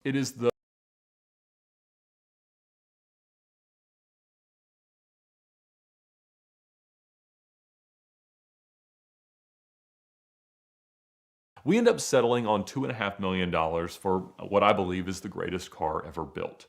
It is the we end up settling on $2.5 million for what I believe is the greatest car ever built.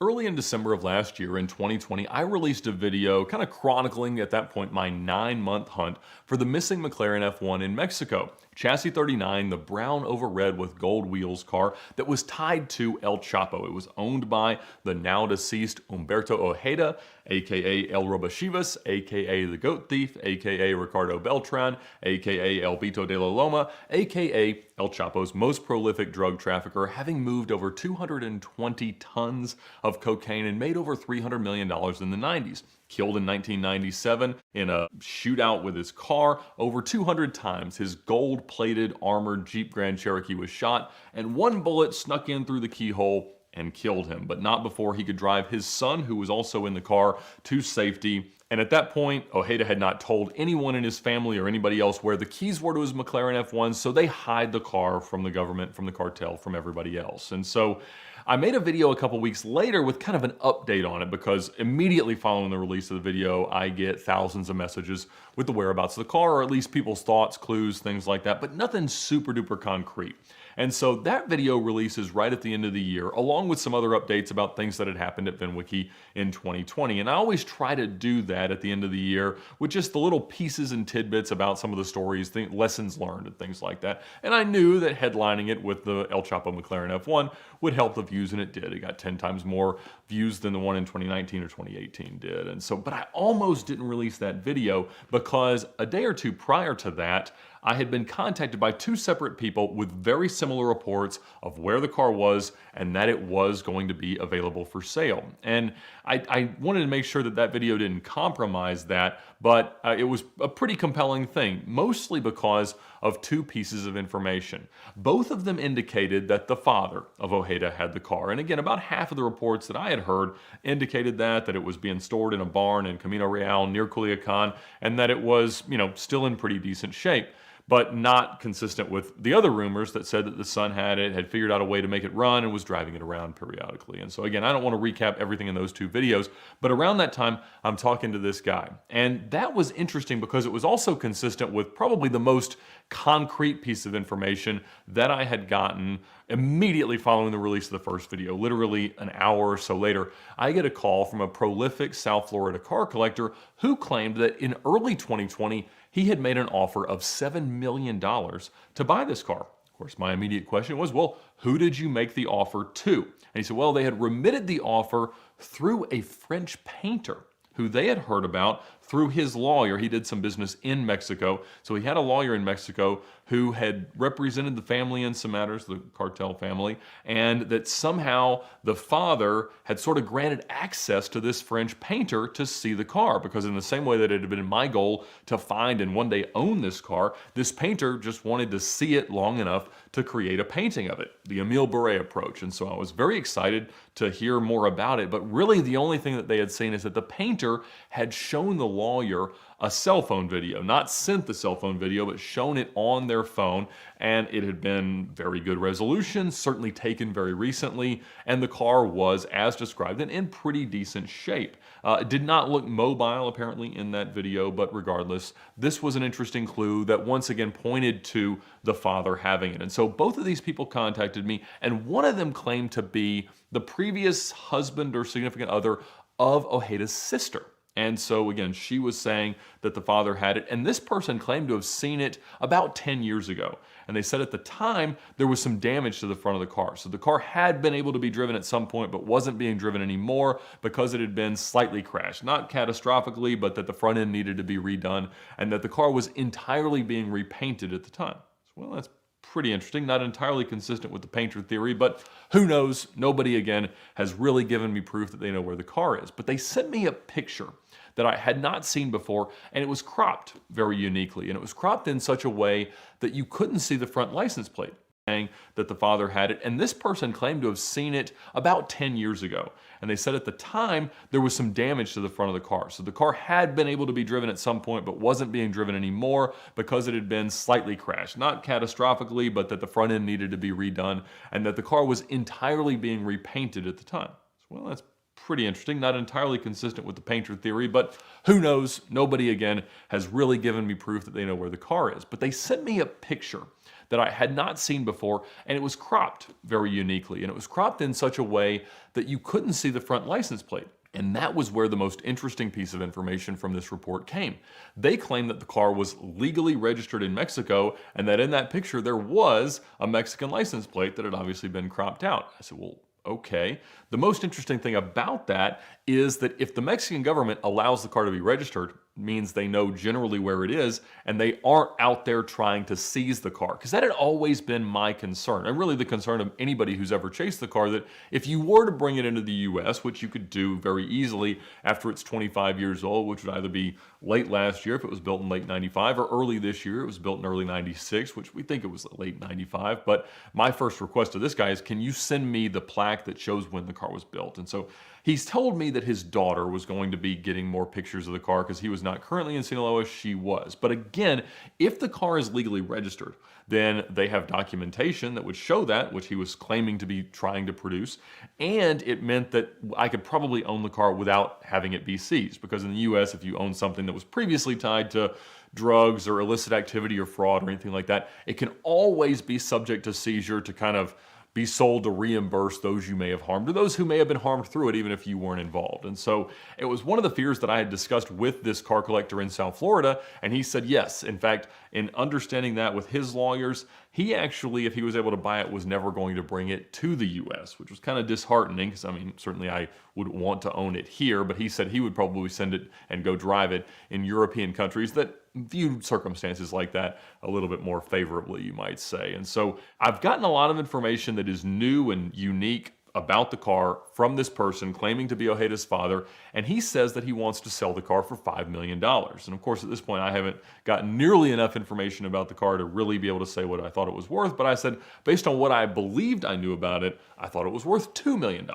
Early in December of last year, in 2020, I released a video kind of chronicling at that point my 9-month hunt for the missing McLaren F1 in Mexico. Chassis 39, the brown over red with gold wheels car that was tied to El Chapo. It was owned by the now deceased Humberto Ojeda, aka El Robachivas, aka the Goat Thief, aka Ricardo Beltran, aka El Vito de la Loma, aka El Chapo's most prolific drug trafficker, having moved over 220 tons of cocaine and made over $300 million in the 90s. Killed in 1997 in a shootout with his car. Over 200 times his gold-plated armored Jeep Grand Cherokee was shot, and one bullet snuck in through the keyhole and killed him, but not before he could drive his son, who was also in the car, to safety. And at that point, Ojeda had not told anyone in his family or anybody else where the keys were to his McLaren F1, so they hide the car from the government, from the cartel, from everybody else. And so I made a video a couple weeks later with kind of an update on it, because immediately following the release of the video, I get thousands of messages with the whereabouts of the car, or at least people's thoughts, clues, things like that, but nothing super duper concrete. And so that video releases right at the end of the year, along with some other updates about things that had happened at VinWiki in 2020. And I always try to do that at the end of the year with just the little pieces and tidbits about some of the stories, lessons learned and things like that. And I knew that headlining it with the El Chapo McLaren F1 would help the views, and it did. It got 10 times more views than the one in 2019 or 2018 did. And so, but I almost didn't release that video because a day or two prior to that, I had been contacted by two separate people with very similar reports of where the car was and that it was going to be available for sale. And I wanted to make sure that that video didn't compromise that, but it was a pretty compelling thing, mostly because of two pieces of information. Both of them indicated that the father of Ojeda had the car. And again, about half of the reports that I had heard indicated that it was being stored in a barn in Camino Real near Culiacan, and that it was, still in pretty decent shape, but not consistent with the other rumors that said that the son had it, had figured out a way to make it run, and was driving it around periodically. And so again, I don't want to recap everything in those two videos, but around that time, I'm talking to this guy. And that was interesting because it was also consistent with probably the most concrete piece of information that I had gotten immediately following the release of the first video. Literally an hour or so later, I get a call from a prolific South Florida car collector who claimed that in early 2020, he had made an offer of $7 million to buy this car. Of course, my immediate question was, well, who did you make the offer to? And he said, well, they had remitted the offer through a French painter who they had heard about through his lawyer. He did some business in Mexico. So he had a lawyer in Mexico who had represented the family in some matters, the cartel family, and that somehow the father had sort of granted access to this French painter to see the car, because in the same way that it had been my goal to find and one day own this car, this painter just wanted to see it long enough to create a painting of it, the Emile Bouret approach. And so I was very excited to hear more about it, but really the only thing that they had seen is that the painter had shown the lawyer a cell phone video, not sent the cell phone video, but shown it on their phone, and it had been very good resolution, certainly taken very recently, and the car was, as described, in pretty decent shape. It did not look mobile, apparently, in that video, but regardless, this was an interesting clue that once again pointed to the father having it. And so both of these people contacted me, and one of them claimed to be the previous husband or significant other of Ojeda's sister. And so again, she was saying that the father had it, and this person claimed to have seen it about 10 years ago. And they said at the time, there was some damage to the front of the car. So the car had been able to be driven at some point, but wasn't being driven anymore because it had been slightly crashed. Not catastrophically, but that the front end needed to be redone, and that the car was entirely being repainted at the time. Well, that's pretty interesting, not entirely consistent with the painter theory, but who knows? Nobody, again, has really given me proof that they know where the car is. But they sent me a picture that I had not seen before, and it was cropped very uniquely. And it was cropped in such a way that you couldn't see the front license plate. saying that the father had it, and this person claimed to have seen it about 10 years ago. And they said at the time there was some damage to the front of the car. So the car had been able to be driven at some point, but wasn't being driven anymore because it had been slightly crashed. Not catastrophically, but that the front end needed to be redone, and that the car was entirely being repainted at the time. Well, that's pretty interesting. Not entirely consistent with the painter theory, but who knows? Nobody, again, has really given me proof that they know where the car is. But they sent me a picture that I had not seen before, and it was cropped very uniquely. And it was cropped in such a way that you couldn't see the front license plate. And that was where the most interesting piece of information from this report came. They claimed that the car was legally registered in Mexico, and that in that picture there was a Mexican license plate that had obviously been cropped out. I said, well, okay. The most interesting thing about that is that if the Mexican government allows the car to be registered, means they know generally where it is, and they aren't out there trying to seize the car. Because that had always been my concern, and really the concern of anybody who's ever chased the car, that if you were to bring it into the US, which you could do very easily after it's 25 years old, which would either be late last year if it was built in late 95, or early this year, it was built in early 96, which we think it was late 95. But my first request to this guy is, can you send me the plaque that shows when the car was built? And so he's told me that his daughter was going to be getting more pictures of the car because he was not currently in Sinaloa, she was. But again, if the car is legally registered, then they have documentation that would show that, which he was claiming to be trying to produce. And it meant that I could probably own the car without having it be seized. Because in the US, if you own something that was previously tied to drugs or illicit activity or fraud or anything like that, it can always be subject to seizure to kind of be sold to reimburse those you may have harmed, or those who may have been harmed through it, even if you weren't involved. And so it was one of the fears that I had discussed with this car collector in South Florida, and he said yes. In fact, in understanding that with his lawyers, he actually, if he was able to buy it, was never going to bring it to the US, which was kind of disheartening, because I mean, certainly I would want to own it here, but he said he would probably send it and go drive it in European countries that viewed circumstances like that a little bit more favorably, you might say. And so I've gotten a lot of information that is new and unique about the car from this person claiming to be Ojeda's father, and he says that he wants to sell the car for $5 million. And of course, at this point, I haven't gotten nearly enough information about the car to really be able to say what I thought it was worth, but I said, based on what I believed I knew about it, I thought it was worth $2 million.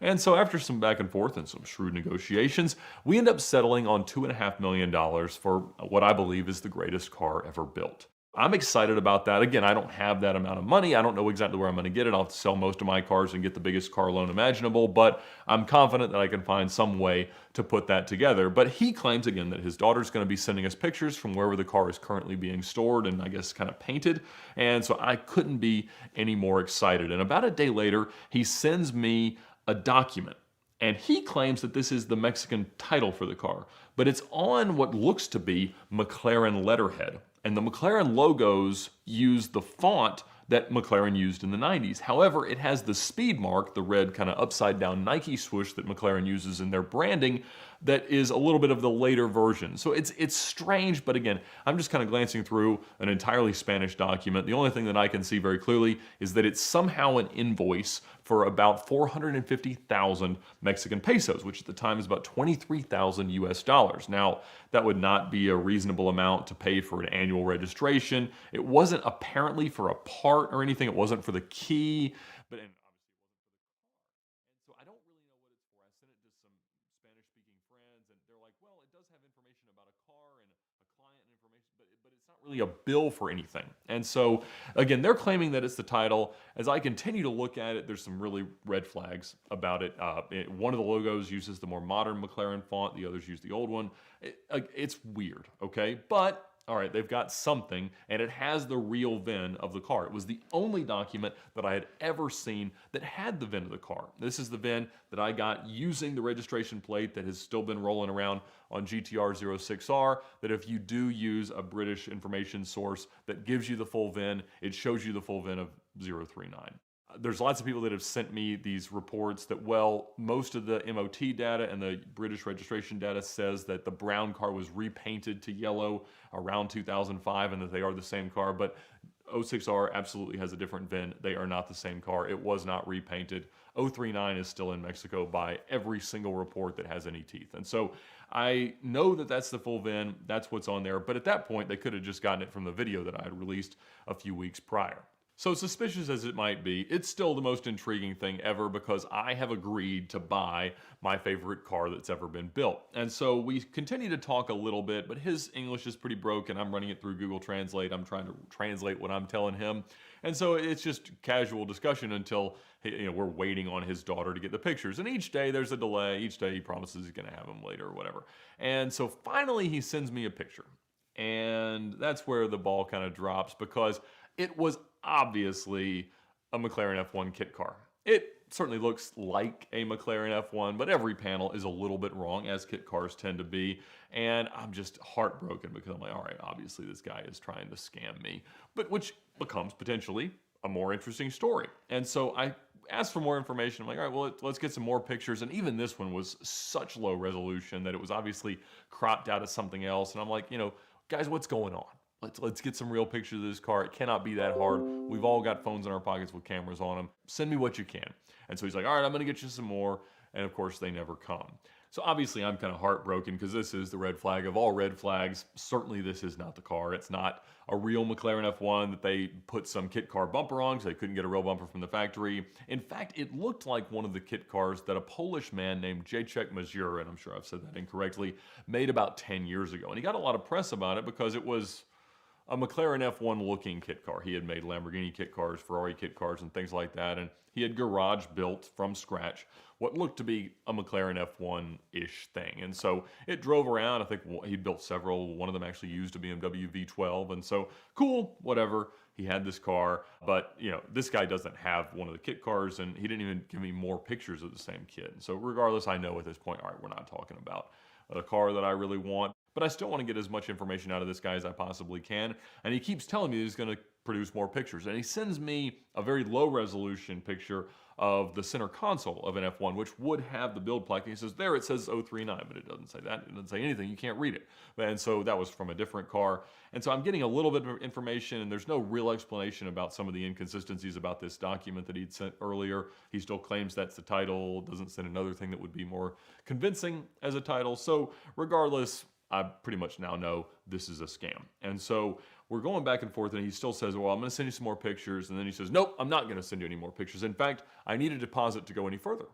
And so after some back and forth and some shrewd negotiations, we end up settling on $2.5 million for what I believe is the greatest car ever built. I'm excited about that. Again, I don't have that amount of money. I don't know exactly where I'm going to get it. I'll have to sell most of my cars and get the biggest car loan imaginable, but I'm confident that I can find some way to put that together. But he claims, again, that his daughter's going to be sending us pictures from wherever the car is currently being stored and I guess kind of painted. And so I couldn't be any more excited. And about a day later, he sends me a document. And he claims that this is the Mexican title for the car, but it's on what looks to be McLaren letterhead. And the McLaren logos use the font that McLaren used in the 90s. However, it has the speed mark, the red kind of upside down Nike swoosh that McLaren uses in their branding, that is a little bit of the later version. So it's strange, but again, I'm just kind of glancing through an entirely Spanish document. The only thing that I can see very clearly is that it's somehow an invoice for about 450,000 Mexican pesos, which at the time is about 23,000 US dollars. Now, that would not be a reasonable amount to pay for an annual registration. It wasn't apparently for a part or anything. It wasn't for the key, but obviously it wasn't for the car. And so I don't really know what it's for. I sent it to some Spanish-speaking friends, and they're like, well, it does have information about a car and a client and information, but it's not really a bill for anything. And so, again, they're claiming that it's the title. As I continue to look at it, there's some really red flags about it. One of the logos uses the more modern McLaren font. The others use the old one. It's weird, okay? But all right, they've got something, and it has the real VIN of the car. It was the only document that I had ever seen that had the VIN of the car. This is the VIN that I got using the registration plate that has still been rolling around on GTR 06R, that if you do use a British information source that gives you the full VIN, it shows you the full VIN of 039. There's lots of people that have sent me these reports that, well, most of the MOT data and the British registration data says that the brown car was repainted to yellow around 2005 and that they are the same car, but 06R absolutely has a different VIN. They are not the same car. It was not repainted. 039 is still in Mexico by every single report that has any teeth. And so I know that that's the full VIN. That's what's on there. But at that point, they could have just gotten it from the video that I had released a few weeks prior. So suspicious as it might be, it's still the most intriguing thing ever because I have agreed to buy my favorite car that's ever been built. And so we continue to talk a little bit, but his English is pretty broken. I'm running it through Google Translate. I'm trying to translate what I'm telling him. And so it's just casual discussion until we're waiting on his daughter to get the pictures. And each day there's a delay. Each day he promises he's going to have them later or whatever. And so finally he sends me a picture. And that's where the ball kind of drops because it was obviously a McLaren F1 kit car. It certainly looks like a McLaren F1, but every panel is a little bit wrong, as kit cars tend to be. And I'm just heartbroken because I'm like, all right, obviously this guy is trying to scam me, but which becomes potentially a more interesting story. And so I asked for more information. I'm like, all right, well, let's get some more pictures. And even this one was such low resolution that it was obviously cropped out of something else. And I'm like, guys, what's going on? Let's get some real pictures of this car. It cannot be that hard. We've all got phones in our pockets with cameras on them. Send me what you can. And so he's like, all right, I'm going to get you some more. And of course, they never come. So obviously, I'm kind of heartbroken because this is the red flag of all red flags. Certainly, this is not the car. It's not a real McLaren F1 that they put some kit car bumper on because they couldn't get a real bumper from the factory. In fact, it looked like one of the kit cars that a Polish man named Jacek Mazur, and I'm sure I've said that incorrectly, made about 10 years ago. And he got a lot of press about it because it was a McLaren F1 looking kit car. He had made Lamborghini kit cars, Ferrari kit cars, and things like that. And he had garage built from scratch what looked to be a McLaren F1-ish thing. And so it drove around. I think he built several. One of them actually used a BMW V12. And so cool, whatever. He had this car. But, this guy doesn't have one of the kit cars. And he didn't even give me more pictures of the same kit. And so regardless, I know at this point, all right, we're not talking about a car that I really want. But I still want to get as much information out of this guy as I possibly can. And he keeps telling me he's going to produce more pictures. And he sends me a very low resolution picture of the center console of an F1, which would have the build plaque. And he says, there it says 039, but it doesn't say that. It doesn't say anything. You can't read it. And so that was from a different car. And so I'm getting a little bit of information, and there's no real explanation about some of the inconsistencies about this document that he'd sent earlier. He still claims that's the title, doesn't send another thing that would be more convincing as a title. So regardless, I pretty much now know this is a scam. And so we're going back and forth, and he still says, well, I'm going to send you some more pictures. And then he says, nope, I'm not going to send you any more pictures. In fact, I need a deposit to go any further.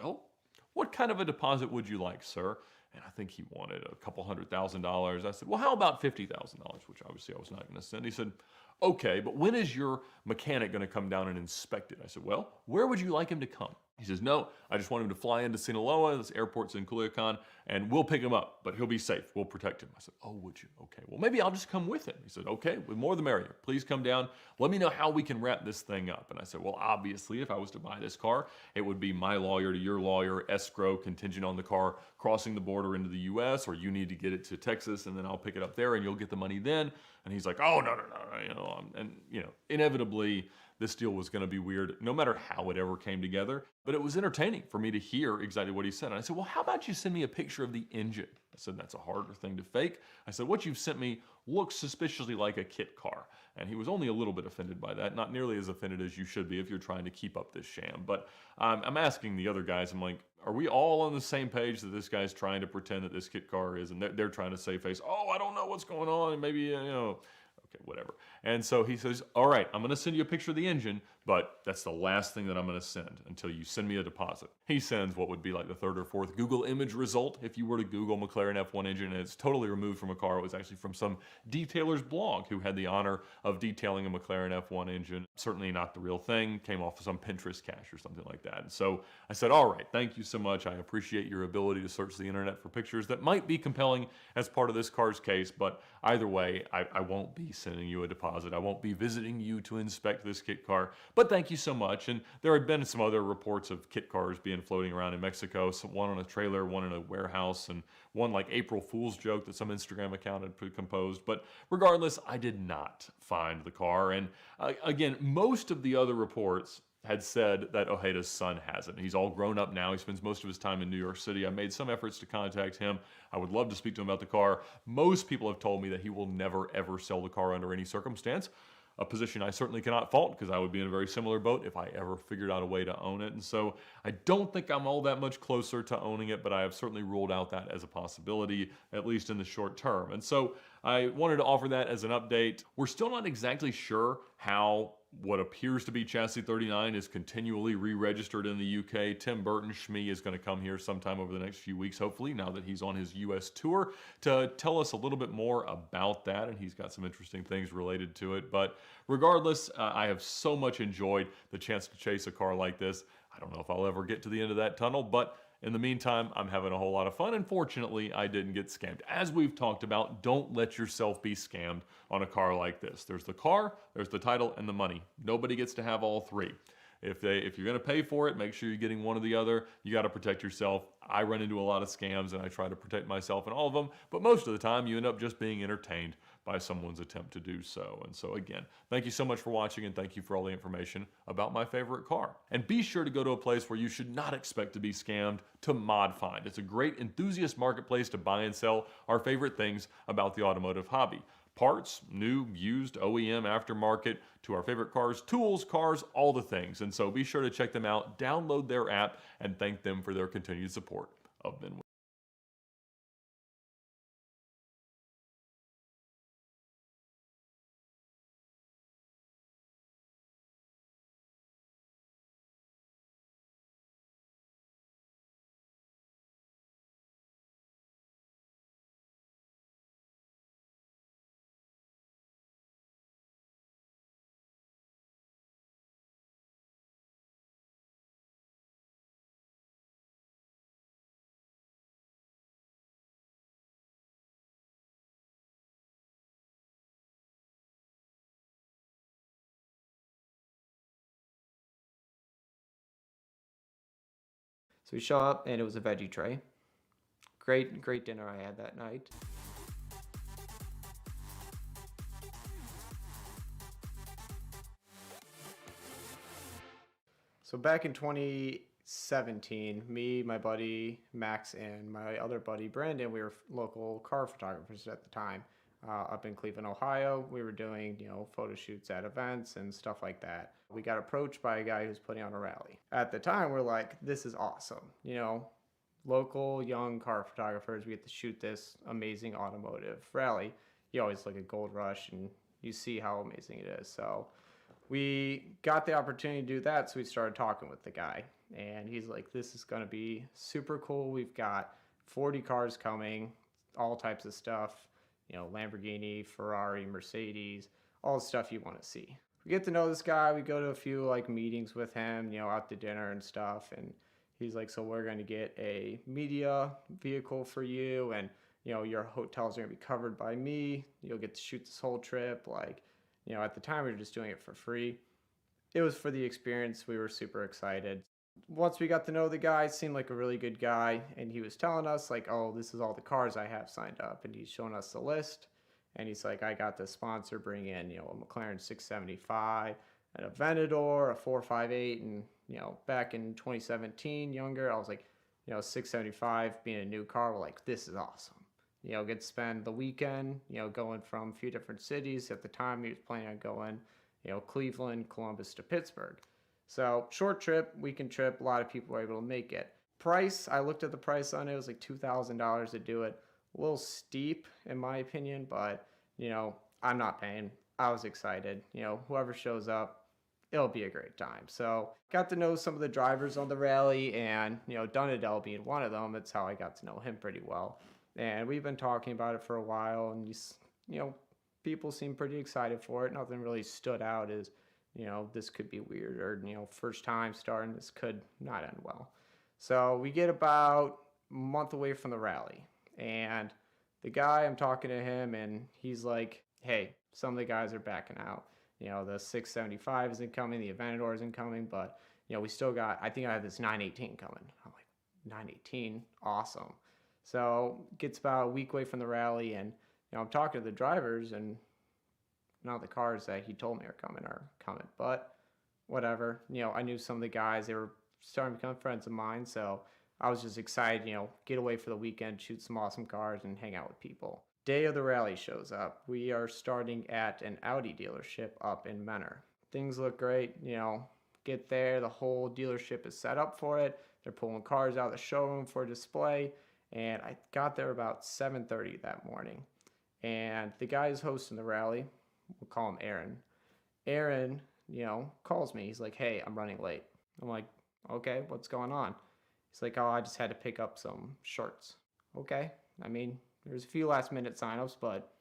Well, what kind of a deposit would you like, sir? And I think he wanted a couple $100,000. I said, well, how about $50,000, which obviously I was not going to send. He said, okay, but when is your mechanic going to come down and inspect it? I said, well, where would you like him to come? He says, no, I just want him to fly into Sinaloa, this airport's in Culiacan, and we'll pick him up, but he'll be safe. We'll protect him. I said, oh, would you? Okay, well, maybe I'll just come with him. He said, okay, with more the merrier. Please come down. Let me know how we can wrap this thing up. And I said, well, obviously, if I was to buy this car, it would be my lawyer to your lawyer, escrow, contingent on the car crossing the border into the U.S., or you need to get it to Texas, and then I'll pick it up there, and you'll get the money then. And he's like, oh, no. Inevitably, this deal was going to be weird, no matter how it ever came together. But it was entertaining for me to hear exactly what he said. And I said, well, how about you send me a picture of the engine? I said, that's a harder thing to fake. I said, what you've sent me looks suspiciously like a kit car. And he was only a little bit offended by that, not nearly as offended as you should be if you're trying to keep up this sham. But I'm asking the other guys, I'm like, are we all on the same page that this guy's trying to pretend that this kit car is? And they're trying to save face, oh, I don't know what's going on, and maybe, okay, whatever. And so he says, all right, I'm going to send you a picture of the engine, but that's the last thing that I'm going to send until you send me a deposit. He sends what would be like the third or fourth Google image result if you were to Google McLaren F1 engine, and it's totally removed from a car. It was actually from some detailer's blog who had the honor of detailing a McLaren F1 engine. Certainly not the real thing. Came off of some Pinterest cache or something like that. And so I said, all right, thank you so much. I appreciate your ability to search the internet for pictures that might be compelling as part of this car's case, but either way, I won't be sending you a deposit. I won't be visiting you to inspect this kit car, but thank you so much. And there had been some other reports of kit cars being floating around in Mexico, so one on a trailer, one in a warehouse, and one like April Fool's joke that some Instagram account had composed. But regardless, I did not find the car. And again, most of the other reports had said that Ojeda's son has it. He's all grown up now. He spends most of his time in New York City. I made some efforts to contact him. I would love to speak to him about the car. Most people have told me that he will never, ever sell the car under any circumstance. A position I certainly cannot fault because I would be in a very similar boat if I ever figured out a way to own it. And so I don't think I'm all that much closer to owning it, but I have certainly ruled out that as a possibility, at least in the short term. And so I wanted to offer that as an update. We're still not exactly sure how what appears to be chassis 39 is continually re-registered in the UK. Tim Burton Schmee is going to come here sometime over the next few weeks, hopefully, now that he's on his US tour, to tell us a little bit more about that, and he's got some interesting things related to it. But regardless, I have so much enjoyed the chance to chase a car like this. I don't know if I'll ever get to the end of that tunnel, but in the meantime, I'm having a whole lot of fun, and fortunately, I didn't get scammed. As we've talked about, don't let yourself be scammed on a car like this. There's the car, there's the title, and the money. Nobody gets to have all three. If you're going to pay for it, make sure you're getting one or the other. You got to protect yourself. I run into a lot of scams, and I try to protect myself in all of them, but most of the time, you end up just being entertained by someone's attempt to do so. And so again, thank you so much for watching, and thank you for all the information about my favorite car. And be sure to go to a place where you should not expect to be scammed, to ModFind. It's a great enthusiast marketplace to buy and sell our favorite things about the automotive hobby. Parts, new, used, OEM, aftermarket, to our favorite cars, tools, cars, all the things. And so be sure to check them out, download their app, and thank them for their continued support of Ben. So we show up and it was a veggie tray. Great dinner I had that night. So back in 2017, me, my buddy Max, and my other buddy Brandon, we were local car photographers at the time. Up in Cleveland, Ohio, we were doing, photo shoots at events and stuff like that. We got approached by a guy who's putting on a rally. At the time, we're like, this is awesome. Local young car photographers, we get to shoot this amazing automotive rally. You always look at Gold Rush and you see how amazing it is. So we got the opportunity to do that, so we started talking with the guy. And he's like, this is going to be super cool. We've got 40 cars coming, all types of stuff. Lamborghini, Ferrari, Mercedes, all the stuff you want to see. We get to know this guy. We go to a few meetings with him, out to dinner and stuff. And he's like, so we're going to get a media vehicle for you, and your hotels are going to be covered by me. You'll get to shoot this whole trip. At the time we were just doing it for free. It was for the experience. We were super excited. Once we got to know the guy, seemed like a really good guy, and he was telling us oh, this is all the cars I have signed up, and he's showing us the list, and he's like, I got the sponsor bring in a McLaren 675, an Aventador, a 458, and back in 2017, younger, I was like, 675 being a new car, we're like, this is awesome. Get to spend the weekend, going from a few different cities. At the time, he was planning on going, Cleveland, Columbus to Pittsburgh. So short trip, weekend trip, a lot of people were able to make it. Price, I looked at the price on it, it was like $2,000 to do it. A little steep in my opinion, but I'm not paying. I was excited. Whoever shows up, it'll be a great time. So got to know some of the drivers on the rally, and Dunedell being one of them, that's how I got to know him pretty well. And we've been talking about it for a while, and people seem pretty excited for it. Nothing really stood out as this could be weird, or first time starting, this could not end well. So we get about a month away from the rally, and the guy, I'm talking to him, and he's like, hey, some of the guys are backing out. The 675 isn't coming, the Aventador isn't coming, but we still got, I think I have this 918 coming. I'm like, 918, awesome. So gets about a week away from the rally, and I'm talking to the drivers, and none of the cars that he told me are coming, but whatever. I knew some of the guys, they were starting to become friends of mine, so I was just excited, get away for the weekend, shoot some awesome cars, and hang out with people. Day of the rally shows up. We are starting at an Audi dealership up in Menor. Things look great, get there, the whole dealership is set up for it. They're pulling cars out of the showroom for display, and I got there about 7:30 that morning. And the guy who's hosting the rally, we'll call him Aaron. Aaron calls me. He's like, hey, I'm running late. I'm like, okay, what's going on? He's like, oh, I just had to pick up some shirts. Okay. I mean, there's a few last minute signups, but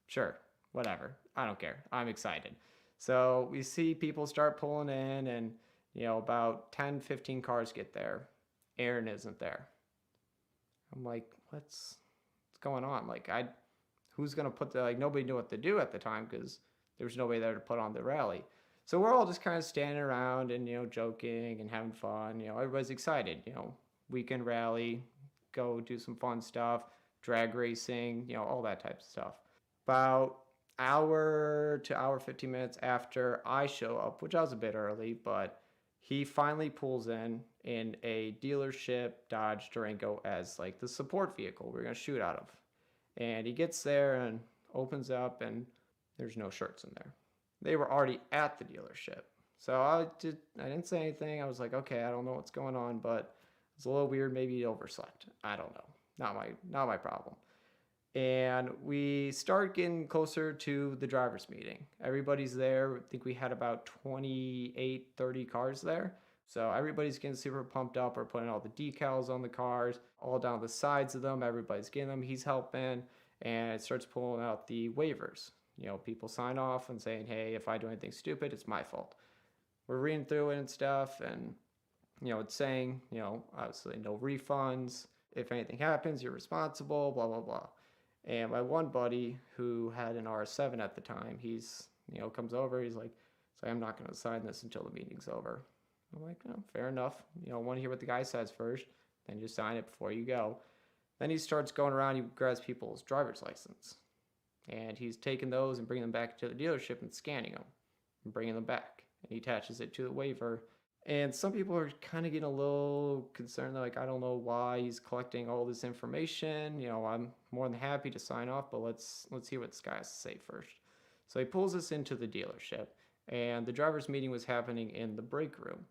sure, whatever. I don't care. I'm excited. So we see people start pulling in, and, about 10, 15 cars get there. Aaron isn't there. I'm like, what's going on? Like, who's going to put nobody knew what to do at the time because there was nobody there to put on the rally. So we're all just kind of standing around and, joking and having fun. Everybody's excited, weekend rally, go do some fun stuff, drag racing, all that type of stuff. About hour to hour 15 minutes after I show up, which I was a bit early, but he finally pulls in a dealership Dodge Durango as like the support vehicle we're going to shoot out of. And he gets there and opens up, and there's no shirts in there. They were already at the dealership. So I didn't say anything. I was like, okay, I don't know what's going on, but it's a little weird. Maybe he overslept. I don't know. Not my problem. And we start getting closer to the driver's meeting. Everybody's there. I think we had about 28, 30 cars there. So everybody's getting super pumped up. We're putting all the decals on the cars, all down the sides of them. Everybody's getting them. He's helping, and it starts pulling out the waivers. People sign off and saying, hey, if I do anything stupid, it's my fault. We're reading through it and stuff, and, it's saying, obviously no refunds. If anything happens, you're responsible, blah, blah, blah. And my one buddy who had an RS7 at the time, he's, comes over, he's like, so I'm not going to sign this until the meeting's over. I'm like, oh, fair enough. I want to hear what the guy says first, then just sign it before you go. Then he starts going around, he grabs people's driver's license. And he's taking those and bringing them back to the dealership and scanning them and bringing them back. And he attaches it to the waiver. And some people are kind of getting a little concerned. They're like, I don't know why he's collecting all this information. I'm more than happy to sign off, but let's hear what this guy has to say first. So he pulls us into the dealership, and the driver's meeting was happening in the break room.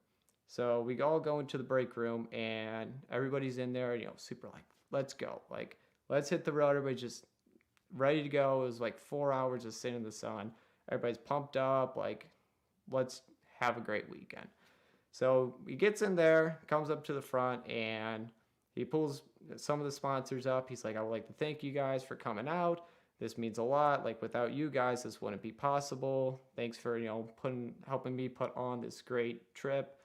So we all go into the break room, and everybody's in there, super like, let's go. Like, let's hit the road. Everybody's just ready to go. It was like 4 hours of sitting in the sun. Everybody's pumped up. Like, let's have a great weekend. So he gets in there, comes up to the front, and he pulls some of the sponsors up. He's like, I would like to thank you guys for coming out. This means a lot. Like, without you guys, this wouldn't be possible. Thanks for, helping me put on this great trip.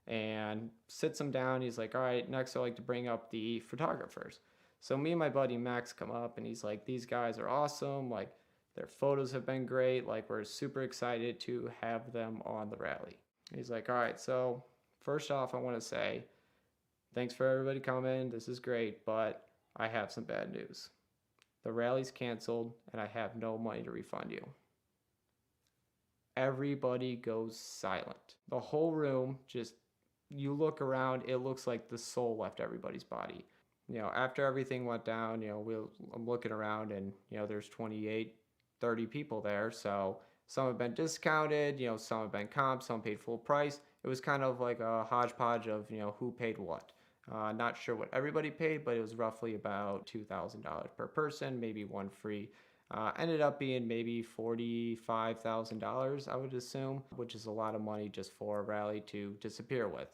And sits them down. He's like, all right, next I'd like to bring up the photographers. So me and my buddy Max come up, and he's like, these guys are awesome. Like, their photos have been great. Like, we're super excited to have them on the rally. He's like, all right, so first off, I want to say thanks for everybody coming. This is great, but I have some bad news. The rally's canceled, and I have no money to refund you. Everybody goes silent. The whole room just, you look around, it looks like the soul left everybody's body. After everything went down, I'm looking around, and, there's 28, 30 people there, so some have been discounted, some have been comp, some paid full price. It was kind of like a hodgepodge of, who paid what. Not sure what everybody paid, but it was roughly about $2,000 per person, maybe one free. Ended up being maybe $45,000, I would assume, which is a lot of money just for a rally to disappear with.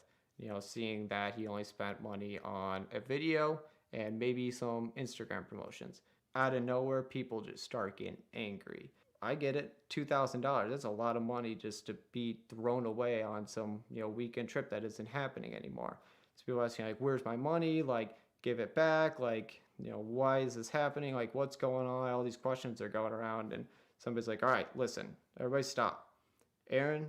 Seeing that he only spent money on a video and maybe some Instagram promotions. Out of nowhere, people just start getting angry. I get it, $2,000. That's a lot of money just to be thrown away on some, weekend trip that isn't happening anymore. So people asking, like, where's my money? Like, give it back. Like, why is this happening? Like, what's going on? All these questions are going around, and somebody's like, all right, listen, everybody stop. Aaron,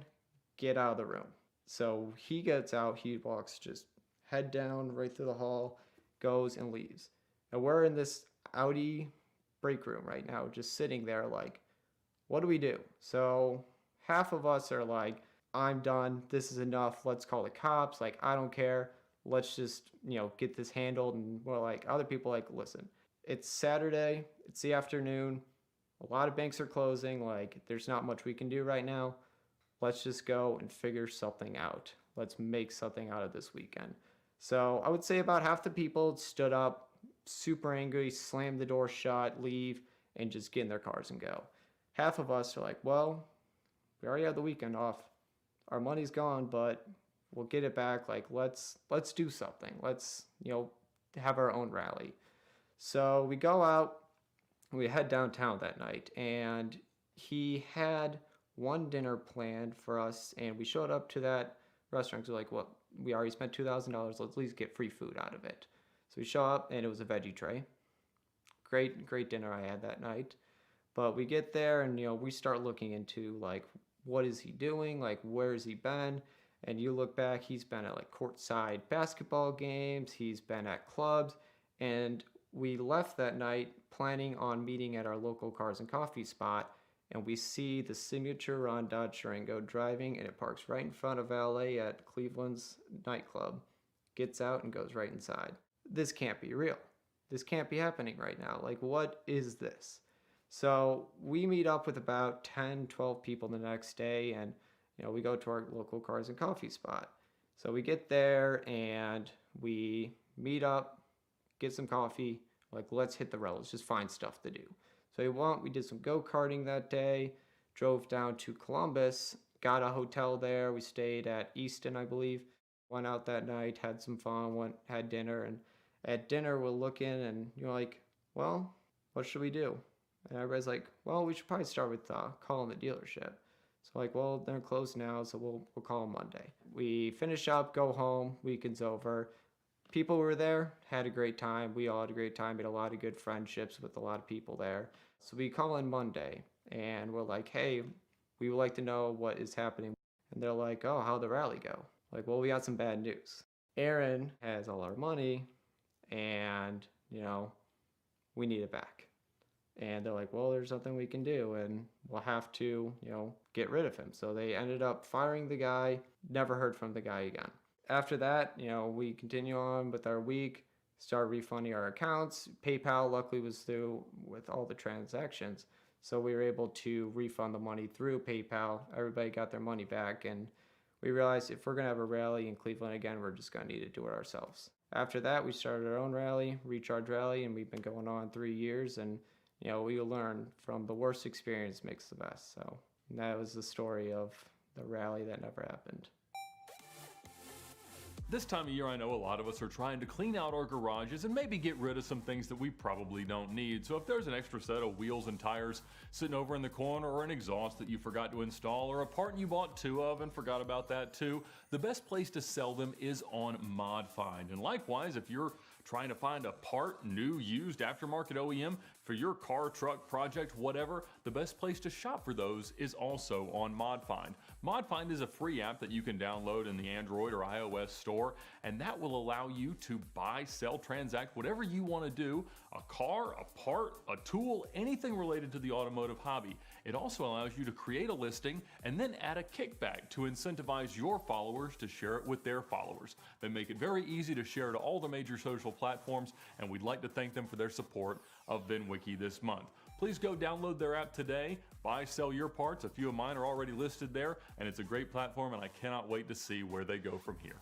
get out of the room. So he gets out, he walks just head down right through the hall, goes and leaves. And we're in this Audi break room right now, just sitting there like, what do we do? So half of us are like, I'm done. This is enough. Let's call the cops. Like, I don't care. Let's just, get this handled. And we're like, other people like, listen, it's Saturday. It's the afternoon. A lot of banks are closing. Like, there's not much we can do right now. Let's just go and figure something out. Let's make something out of this weekend. So I would say about half the people stood up, super angry, slammed the door shut, leave, and just get in their cars and go. Half of us are like, well, we already had the weekend off. our money's gone, but we'll get it back. Like, let's do something. Let's, have our own rally. So we go out, we head downtown that night, and he had one dinner planned for us, and we showed up to that restaurant. So like, well, we already spent $2,000. Let's at least get free food out of it. So we show up, and it was a veggie tray. Great dinner I had that night. But we get there, and we start looking into like, what is he doing? Like, where has he been? And you look back, he's been at like courtside basketball games. He's been at clubs, and we left that night planning on meeting at our local cars and coffee spot, and we see the signature Ron Dodge Durango driving, and it parks right in front of valet at Cleveland's nightclub. Gets out and goes right inside. This can't be real. This can't be happening right now. Like, what is this? So we meet up with about 10, 12 people the next day, and we go to our local cars and coffee spot. So we get there and we meet up, get some coffee, like, let's hit the road. Let's just find stuff to do. So we did some go-karting that day, drove down to Columbus, got a hotel there. We stayed at Easton, I believe. Went out that night, had some fun, had dinner, and at dinner we're looking and you're like, well, what should we do? And everybody's like, well, we should probably start with calling the dealership. So like, well, they're closed now, so we'll call them Monday. We finish up, go home, weekend's over. People were there, had a great time. We all had a great time, made a lot of good friendships with a lot of people there. So we call in Monday and we're like, hey, we would like to know what is happening. And they're like, oh, how'd the rally go? Like, well, we got some bad news. Aaron has all our money and, we need it back. And they're like, well, there's nothing we can do and we'll have to, get rid of him. So they ended up firing the guy, never heard from the guy again. After that, we continue on with our week, start refunding our accounts. PayPal luckily was through with all the transactions. So we were able to refund the money through PayPal. Everybody got their money back. And we realized if we're going to have a rally in Cleveland again, we're just going to need to do it ourselves. After that, we started our own rally, Recharge Rally, and we've been going on 3 years. And, we learn from the worst experience makes the best. So that was the story of the rally that never happened. This time of year, I know a lot of us are trying to clean out our garages and maybe get rid of some things that we probably don't need. So if there's an extra set of wheels and tires sitting over in the corner, or an exhaust that you forgot to install, or a part you bought 2 of and forgot about that too, the best place to sell them is on ModFind. And likewise, if you're trying to find a part, new, used, aftermarket OEM for your car, truck, project, whatever, the best place to shop for those is also on ModFind. ModFind is a free app that you can download in the Android or iOS store, and that will allow you to buy, sell, transact whatever you want to do, a car, a part, a tool, anything related to the automotive hobby. It also allows you to create a listing and then add a kickback to incentivize your followers to share it with their followers. They make it very easy to share to all the major social platforms, and we'd like to thank them for their support of VinWiki this month. Please go download their app today, buy, sell your parts. A few of mine are already listed there, and it's a great platform, and I cannot wait to see where they go from here.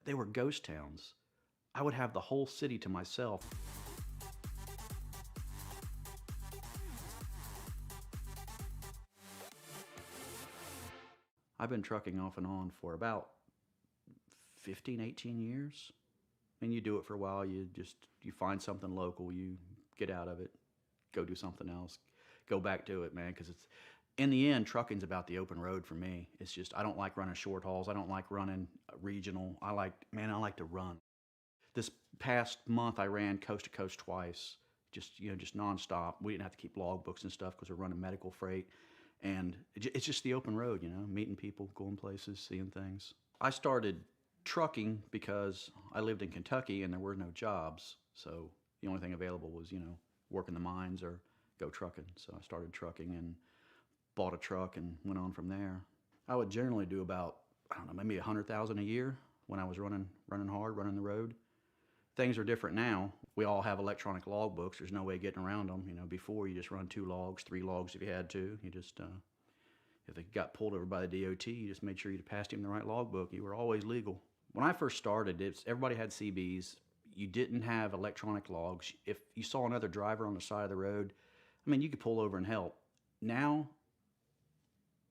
They were ghost towns. I would have the whole city to myself. I've been trucking off and on for about 15, 18 years. And you do it for a while, you find something local, you get out of it, go do something else, go back to it, man, because it's, in the end, trucking's about the open road for me. It's just, I don't like running short hauls. I don't like running regional. I like to run. This past month, I ran coast to coast twice, just nonstop. We didn't have to keep log books and stuff because we're running medical freight. And it's just the open road, meeting people, going places, seeing things. I started trucking because I lived in Kentucky and there were no jobs. So the only thing available was, work in the mines or go trucking. So I started trucking and bought a truck and went on from there. I would generally do about, I don't know, maybe 100,000 a year when I was running hard, running the road. Things are different now. We all have electronic log books. There's no way of getting around them. Before you just run 2 logs, 3 logs if you had to. You just, if they got pulled over by the DOT, you just made sure you passed him the right logbook. You were always legal. When I first started, everybody had CBs. You didn't have electronic logs. If you saw another driver on the side of the road, you could pull over and help. Now,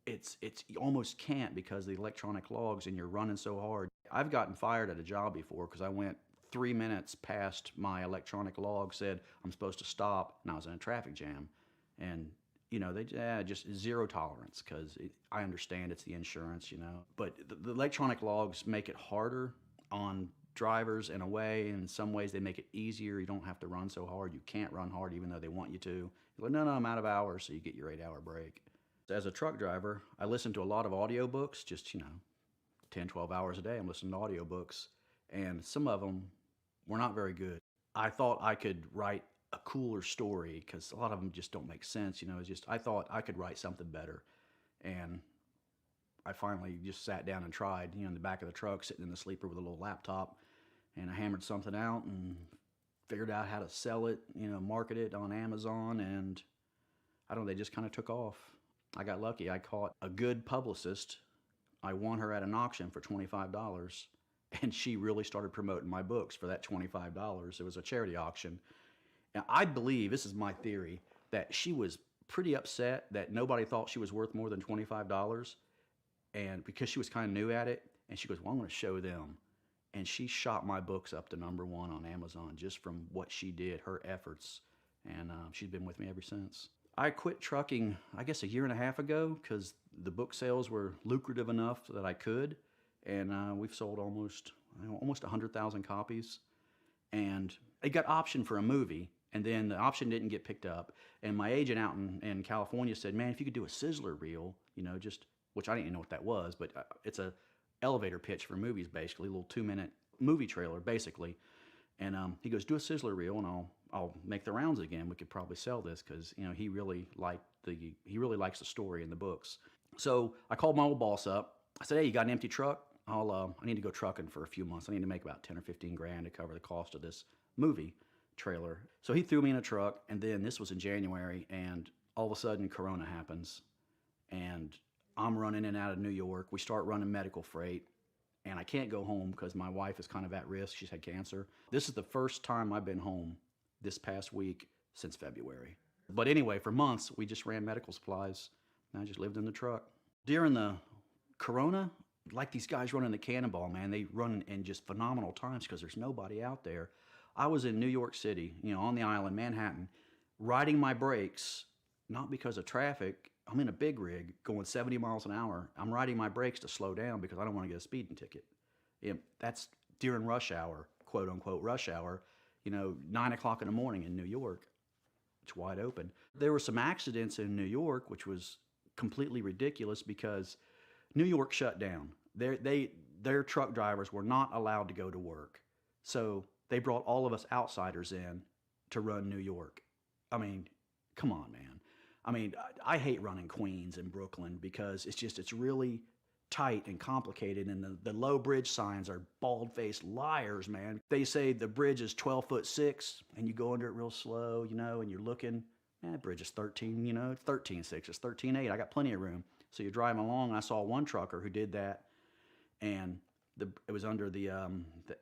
you almost can't because of the electronic logs and you're running so hard. I've gotten fired at a job before because I went 3 minutes past my electronic log, said I'm supposed to stop, and I was in a traffic jam. And, they just zero tolerance because I understand it's the insurance, But the electronic logs make it harder on drivers in a way. In some ways, they make it easier. You don't have to run so hard. You can't run hard even though they want you to. You're like, no, I'm out of hours, so you get your 8-hour break. As a truck driver, I listen to a lot of audiobooks, just, 10, 12 hours a day. I'm listening to audiobooks, and some of them were not very good. I thought I could write a cooler story because a lot of them just don't make sense. I thought I could write something better. And I finally just sat down and tried, in the back of the truck, sitting in the sleeper with a little laptop, and I hammered something out and figured out how to sell it, market it on Amazon, and I don't know, they just kind of took off. I got lucky. I caught a good publicist. I won her at an auction for $25, and she really started promoting my books for that $25. It was a charity auction. And I believe, this is my theory, that she was pretty upset that nobody thought she was worth more than $25, and because she was kind of new at it, and she goes, well, I'm going to show them. And she shot my books up to #1 on Amazon just from what she did, her efforts, and she's been with me ever since. I quit trucking, I guess, a year and a half ago because the book sales were lucrative enough that I could, and we've sold almost 100,000 copies, and it got optioned for a movie, and then the option didn't get picked up, and my agent out in California said, man, if you could do a sizzler reel, which I didn't even know what that was, but it's a elevator pitch for movies, basically, a little 2-minute movie trailer, basically. And he goes, do a sizzler reel, and I'll make the rounds again. We could probably sell this because he really likes the story in the books. So I called my old boss up. I said, hey, you got an empty truck? I need to go trucking for a few months. I need to make about 10 or 15 grand to cover the cost of this movie trailer. So he threw me in a truck, and then this was in January, and all of a sudden Corona happens, and I'm running in and out of New York. We start running medical freight, and I can't go home because my wife is kind of at risk. She's had cancer. This is the first time I've been home this past week since February. But anyway, for months, we just ran medical supplies, and I just lived in the truck. During the Corona, like these guys running the Cannonball, man, they run in just phenomenal times because there's nobody out there. I was in New York City, on the island, Manhattan, riding my brakes, not because of traffic. I'm in a big rig going 70 miles an hour. I'm riding my brakes to slow down because I don't want to get a speeding ticket. That's during rush hour, quote unquote rush hour, 9 o'clock in the morning in New York. It's wide open. There were some accidents in New York, which was completely ridiculous because New York shut down. Their truck drivers were not allowed to go to work. So they brought all of us outsiders in to run New York. I mean, come on, man. I mean, I hate running Queens and Brooklyn because it's really tight and complicated, and the low bridge signs are bald-faced liars, man. They say the bridge is 12'6", and you go under it real slow, and you're looking, the bridge is 13, it's 13'6", it's 13'8", I got plenty of room. So you're driving along, and I saw one trucker who did that, and it was under the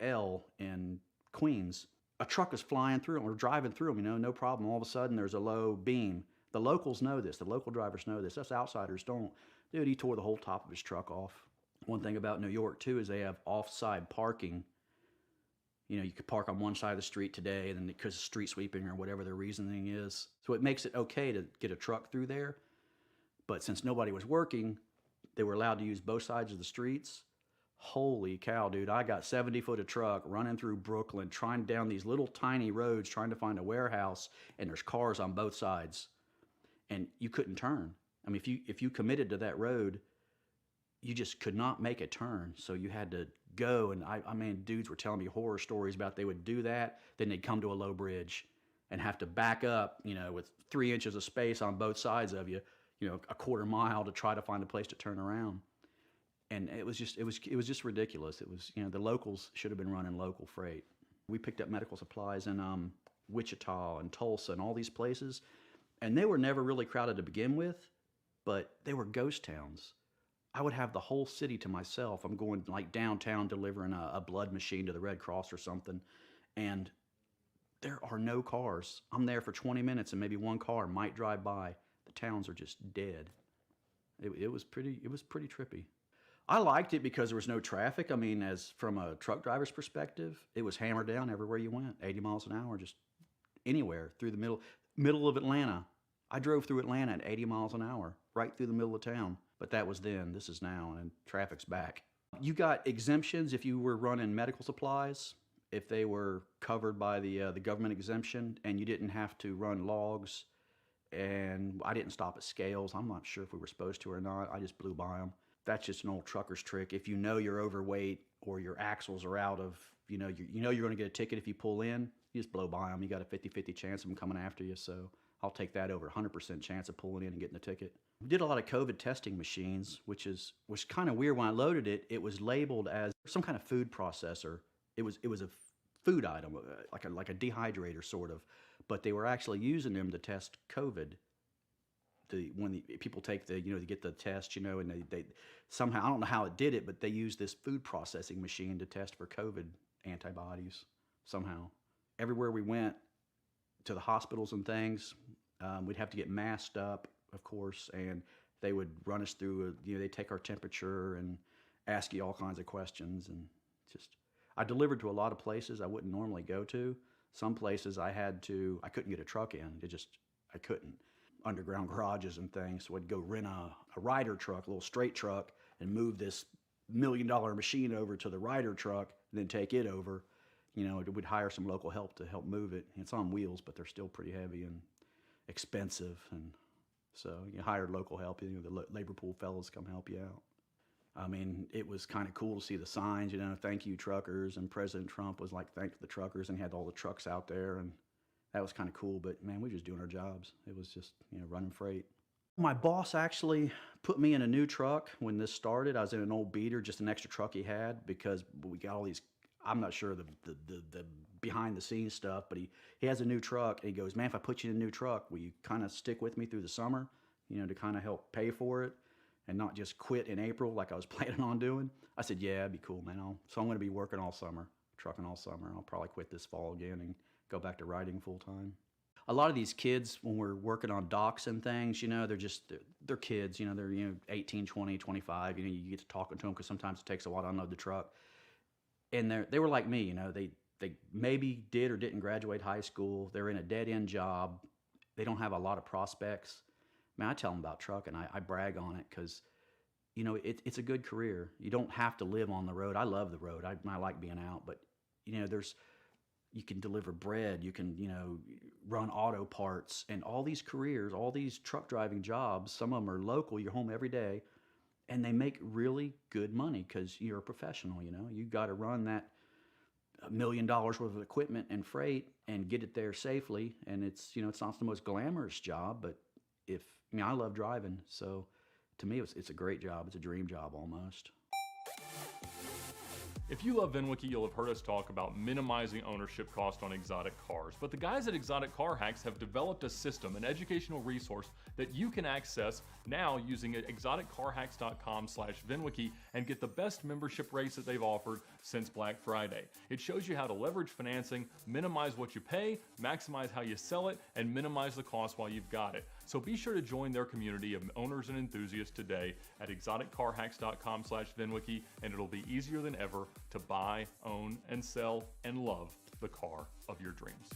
L in Queens. A truck was flying through, and we're driving through them, no problem. All of a sudden, there's a low beam. The locals know this. The local drivers know this. Us outsiders don't. Dude, he tore the whole top of his truck off. One thing about New York, too, is they have off-side parking. You could park on one side of the street today, and then because of street sweeping or whatever their reasoning is. So it makes it okay to get a truck through there. But since nobody was working, they were allowed to use both sides of the streets. Holy cow, dude. I got 70-foot of truck running through Brooklyn, trying down these little tiny roads, trying to find a warehouse, and there's cars on both sides. And you couldn't turn. I mean, if you committed to that road, you just could not make a turn. So you had to go, and I mean, dudes were telling me horror stories about they would do that, then they'd come to a low bridge and have to back up, with 3 inches of space on both sides of you, a quarter mile to try to find a place to turn around. And it was just ridiculous. It was, the locals should have been running local freight. We picked up medical supplies in Wichita and Tulsa and all these places, and they were never really crowded to begin with, but they were ghost towns. I would have the whole city to myself. I'm going like downtown delivering a blood machine to the Red Cross or something, and there are no cars. I'm there for 20 minutes and maybe one car might drive by. The towns are just dead. It was pretty trippy. I liked it because there was no traffic. I mean, as from a truck driver's perspective, it was hammered down everywhere you went, 80 miles an hour, just anywhere through the middle of Atlanta. I drove through Atlanta at 80 miles an hour, right through the middle of town. But that was then, this is now, and traffic's back. You got exemptions if you were running medical supplies, if they were covered by the government exemption, and you didn't have to run logs. And I didn't stop at scales. I'm not sure if we were supposed to or not. I just blew by them. That's just an old trucker's trick. If you know you're overweight or your axles are out of, you're going to get a ticket if you pull in, you just blow by them. You got a 50-50 chance of them coming after you. So I'll take that over 100% chance of pulling in and getting the ticket. We did a lot of COVID testing machines, which was kind of weird. When I loaded it, it was labeled as some kind of food processor. It was a food item, like a dehydrator sort of, but they were actually using them to test COVID. When the people take they get the test, and they somehow, I don't know how it did it, but they used this food processing machine to test for COVID antibodies somehow. Everywhere we went, to the hospitals and things, we'd have to get masked up, of course, and they would run us through, they'd take our temperature and ask you all kinds of questions. And I delivered to a lot of places I wouldn't normally go to. Some places I couldn't get a truck in. I couldn't. Underground garages and things. So I'd go rent a rider truck, a little straight truck, and move this $1 million machine over to the rider truck, and then take it over. We'd hire some local help to help move it. It's on wheels, but they're still pretty heavy and expensive. And so you hired local help. The labor pool fellows come help you out. I mean, it was kind of cool to see the signs, thank you truckers, and President Trump was like, thank the truckers, and he had all the trucks out there, and that was kind of cool. But man, we were just doing our jobs. It was just, running freight. My boss actually put me in a new truck when this started. I was in an old beater, just an extra truck he had, because we got all these, I'm not sure the behind the scenes stuff, but he has a new truck, and he goes, man, if I put you in a new truck, will you kind of stick with me through the summer, to kind of help pay for it and not just quit in April like I was planning on doing? I said, yeah, it'd be cool, man. So I'm going to be working all summer, trucking all summer. I'll probably quit this fall again and go back to riding full time. A lot of these kids, when we're working on docks and things, they're kids, they're 18, 20, 25, you get to talking to them because sometimes it takes a while to unload the truck. And they were like me, they maybe did or didn't graduate high school. They're in a dead-end job. They don't have a lot of prospects. Man, I tell them about trucking. I brag on it because, it's a good career. You don't have to live on the road. I love the road. I like being out, but, you can deliver bread, you can, run auto parts, and all these careers, all these truck driving jobs, some of them are local, you're home every day, and they make really good money because you're a professional, You got to run that $1 million worth of equipment and freight and get it there safely, and it's not the most glamorous job, but I love driving, so to me it's a great job. It's a dream job almost. If you love VinWiki, you'll have heard us talk about minimizing ownership cost on exotic cars. But the guys at Exotic Car Hacks have developed a system, an educational resource that you can access now using exoticcarhacks.com/VinWiki and get the best membership rates that they've offered since Black Friday. It shows you how to leverage financing, minimize what you pay, maximize how you sell it, and minimize the cost while you've got it. So be sure to join their community of owners and enthusiasts today at exoticcarhacks.com/VinWiki, and it'll be easier than ever to buy, own, and sell and love the car of your dreams.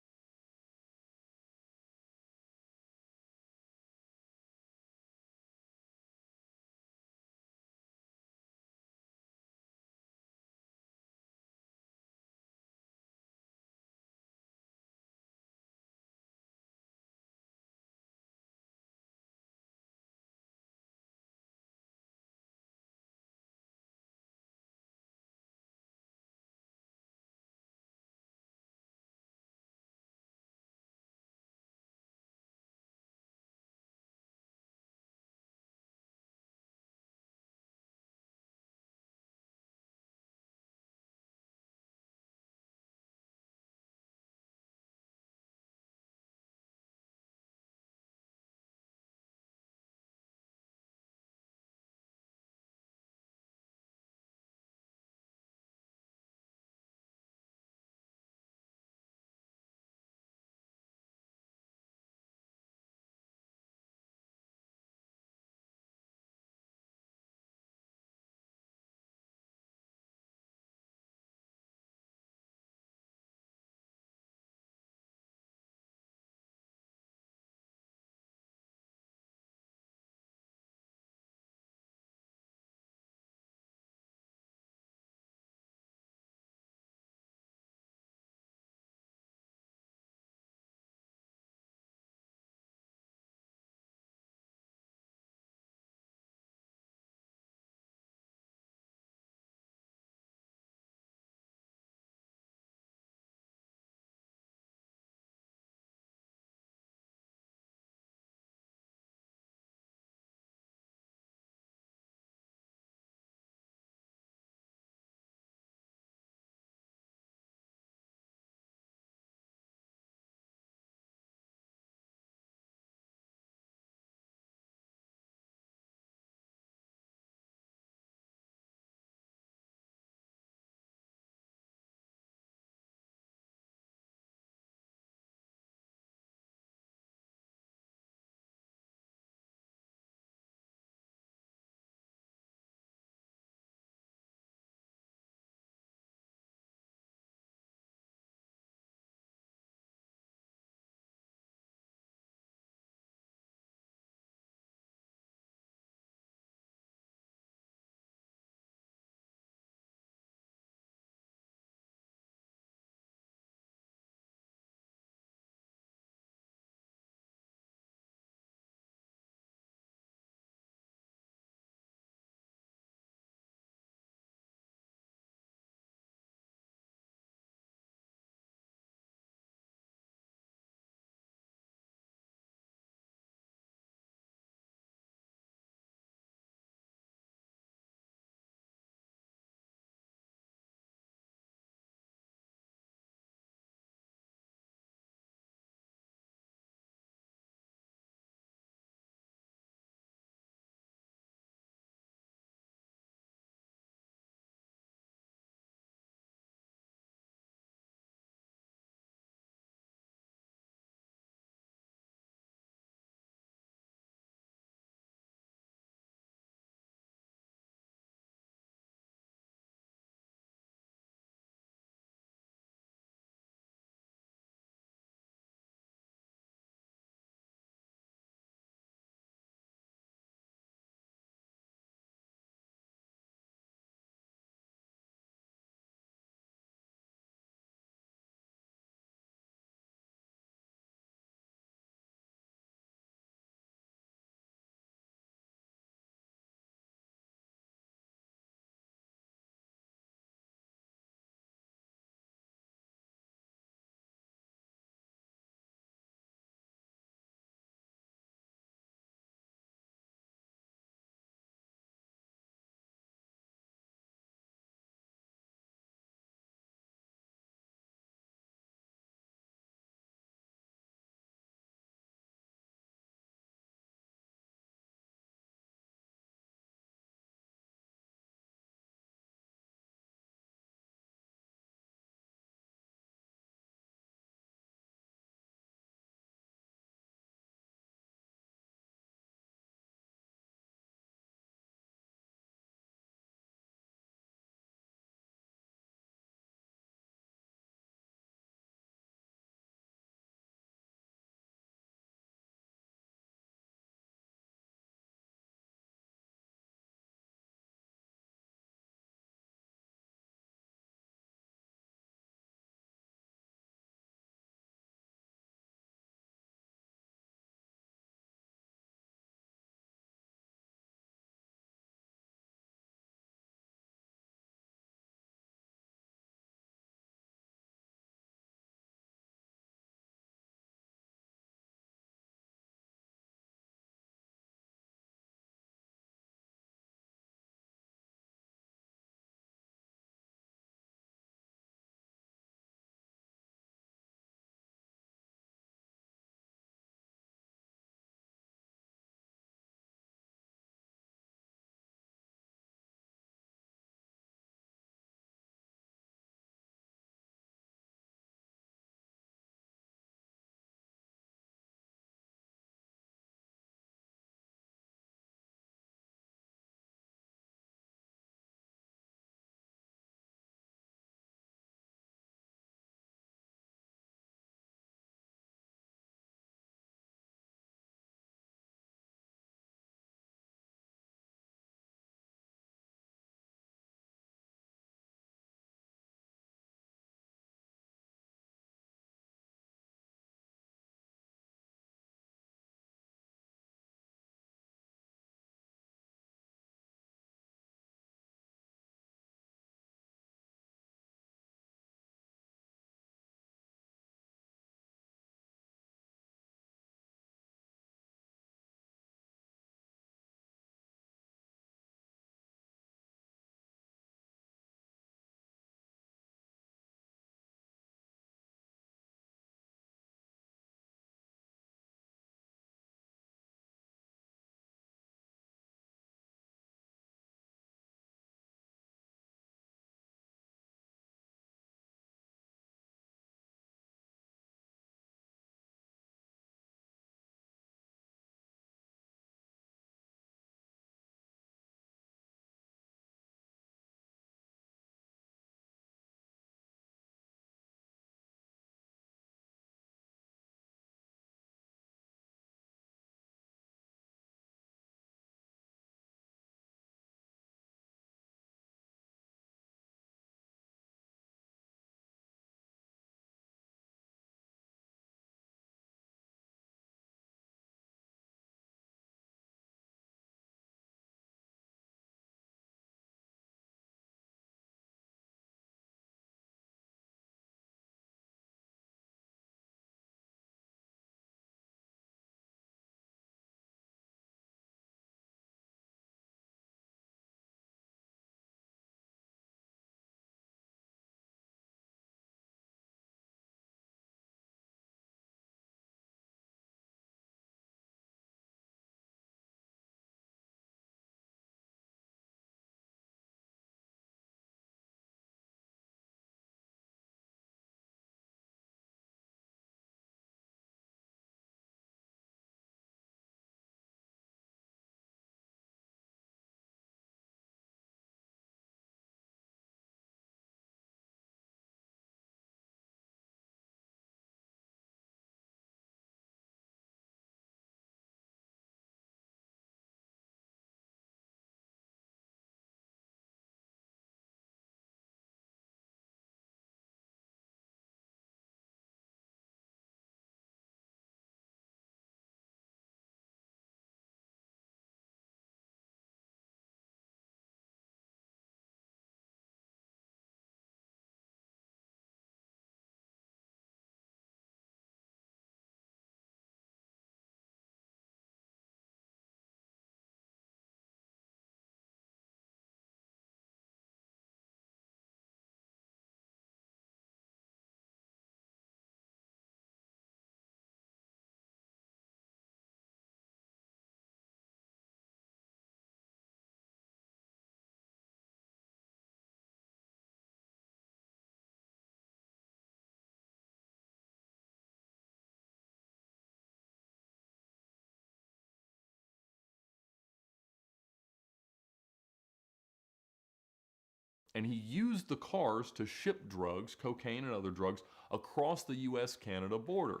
and he used the cars to ship drugs, cocaine and other drugs, across the US-Canada border.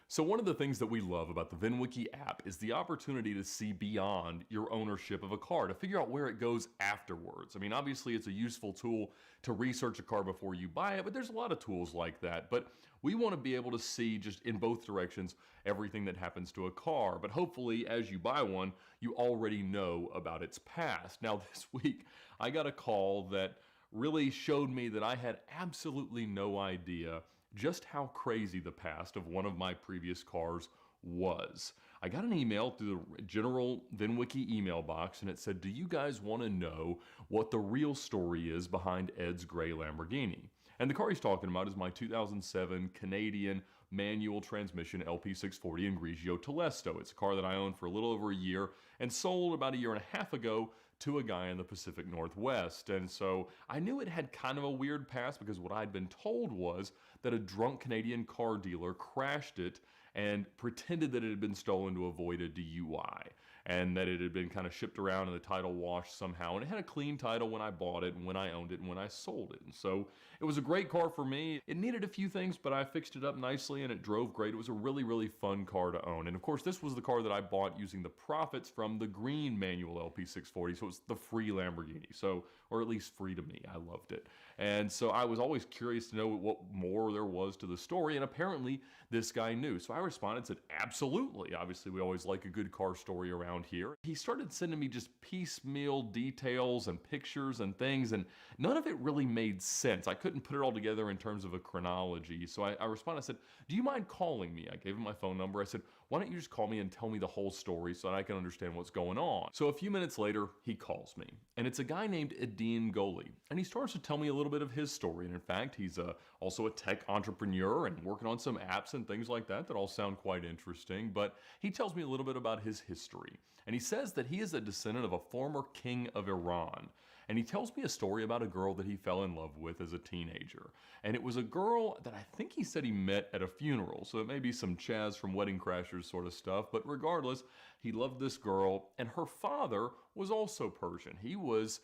So one of the things that we love about the VinWiki app is the opportunity to see beyond your ownership of a car, to figure out where it goes afterwards. I mean, obviously it's a useful tool to research a car before you buy it, but there's a lot of tools like that. But we want to be able to see just in both directions everything that happens to a car. But hopefully as you buy one, you already know about its past. Now this week, I got a call that really showed me that I had absolutely no idea just how crazy the past of one of my previous cars was. I got an email through the general VinWiki email box, and it said, "Do you guys want to know what the real story is behind Ed's gray Lamborghini?" And the car he's talking about is my 2007 Canadian manual transmission LP640 in Grigio Telesto. It's a car that I owned for a little over a year and sold about a year and a half ago to a guy in the Pacific Northwest. And so I knew it had kind of a weird past because what I'd been told was that a drunk Canadian car dealer crashed it and pretended that it had been stolen to avoid a DUI, and that it had been kind of shipped around and the title washed somehow. And it had a clean title when I bought it and when I owned it and when I sold it. And so it was a great car for me. It needed a few things, but I fixed it up nicely and it drove great. It was a really, really fun car to own. And of course, this was the car that I bought using the profits from the green manual LP640. So it was the free Lamborghini. So, or at least free to me. I loved it. And so I was always curious to know what more there was to the story. And apparently this guy knew. So I responded and said, absolutely. Obviously, we always like a good car story around here. He started sending me just piecemeal details and pictures and things, and none of it really made sense. I couldn't put it all together in terms of a chronology. So I responded, I said, do you mind calling me? I gave him my phone number. I said, why don't you just call me and tell me the whole story so that I can understand what's going on? So a few minutes later, he calls me, and it's a guy named Edin Goli, and he starts to tell me a little bit of his story. And in fact, he's also a tech entrepreneur and working on some apps and things like that all sound quite interesting. But he tells me a little bit about his history, and he says that he is a descendant of a former king of Iran. And he tells me a story about a girl that he fell in love with as a teenager. And it was a girl that I think he said he met at a funeral. So it may be some Chaz from Wedding Crashers sort of stuff. But regardless, he loved this girl. And her father was also Persian. He was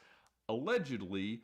allegedly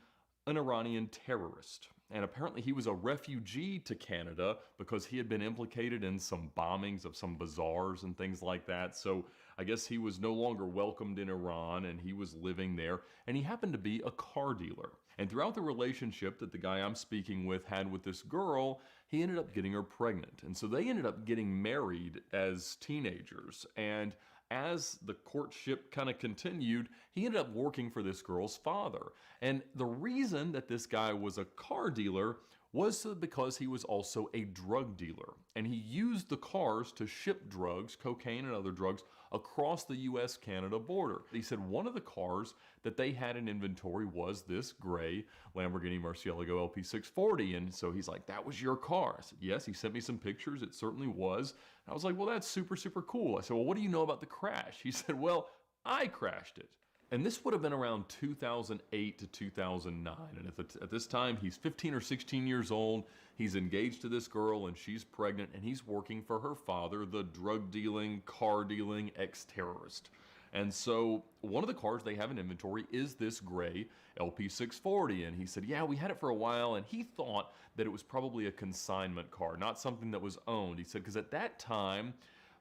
an Iranian terrorist. And apparently he was a refugee to Canada because he had been implicated in some bombings of some bazaars and things like that. So I guess he was no longer welcomed in Iran, and he was living there. And he happened to be a car dealer. And throughout the relationship that the guy I'm speaking with had with this girl, he ended up getting her pregnant. And so they ended up getting married as teenagers. And as the courtship kind of continued, he ended up working for this girl's father. And the reason that this guy was a car dealer was because he was also a drug dealer. And he used the cars to ship drugs, cocaine and other drugs, across the US-Canada border. He said one of the cars that they had in inventory was this gray Lamborghini Murcielago LP640. And so he's like, that was your car? I said, yes. He sent me some pictures. It certainly was. And I was like, well, that's super, super cool. I said, well, what do you know about the crash? He said, well, I crashed it. And this would have been around 2008 to 2009. And at this time, he's 15 or 16 years old. He's engaged to this girl, and she's pregnant, and he's working for her father, the drug-dealing, car-dealing ex-terrorist. And so one of the cars they have in inventory is this gray LP640. And he said, yeah, we had it for a while, and he thought that it was probably a consignment car, not something that was owned. He said, because at that time,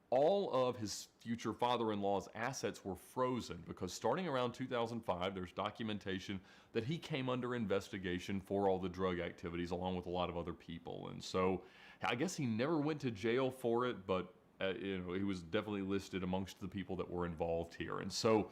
all of his future father-in-law's assets were frozen because starting around 2005, there's documentation that he came under investigation for all the drug activities along with a lot of other people. And so I guess he never went to jail for it, but he was definitely listed amongst the people that were involved here. And so